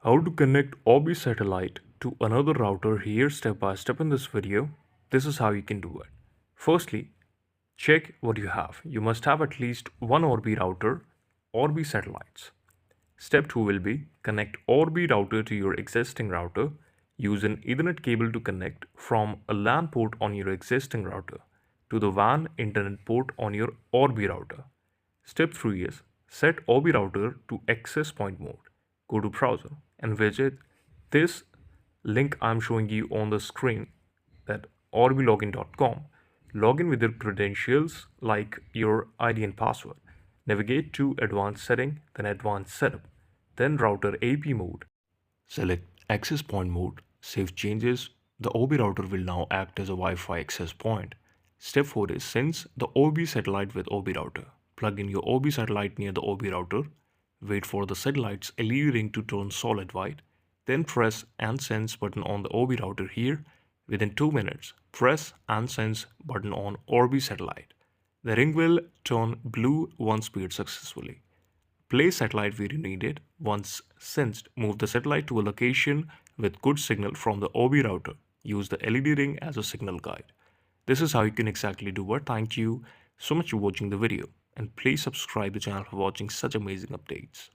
How to connect Orbi satellite to another router here step by step in this video. This is how you can do it. Firstly, check what you have. You must have at least one Orbi router, Orbi satellites. Step 2 will be connect Orbi router to your existing router. Use an Ethernet cable to connect from a LAN port on your existing router to the WAN internet port on your Orbi router. Step 3 is set Orbi router to access point mode. Go to browser and visit this link I'm showing you on the screen, that orbilogin.com. Log in with your credentials like your ID and password. Navigate to advanced setting, then advanced setup, then router AP mode. Select access point mode. Save changes. The OB router will now act as a Wi-Fi access point. Step 4 is sense the OB satellite with OB router. Plug in your OB satellite near the OB router. Wait for the satellite's LED ring to turn solid white. Then press and sense button on the OB router here. Within 2 minutes, press and sense button on Orbi satellite. The ring will turn blue once paired successfully. Place satellite where you need it. Once sensed, move the satellite to a location with good signal from the OB router. Use the LED ring as a signal guide. This is how you can exactly do it. Thank you so much for watching the video, and please subscribe the channel for watching such amazing updates.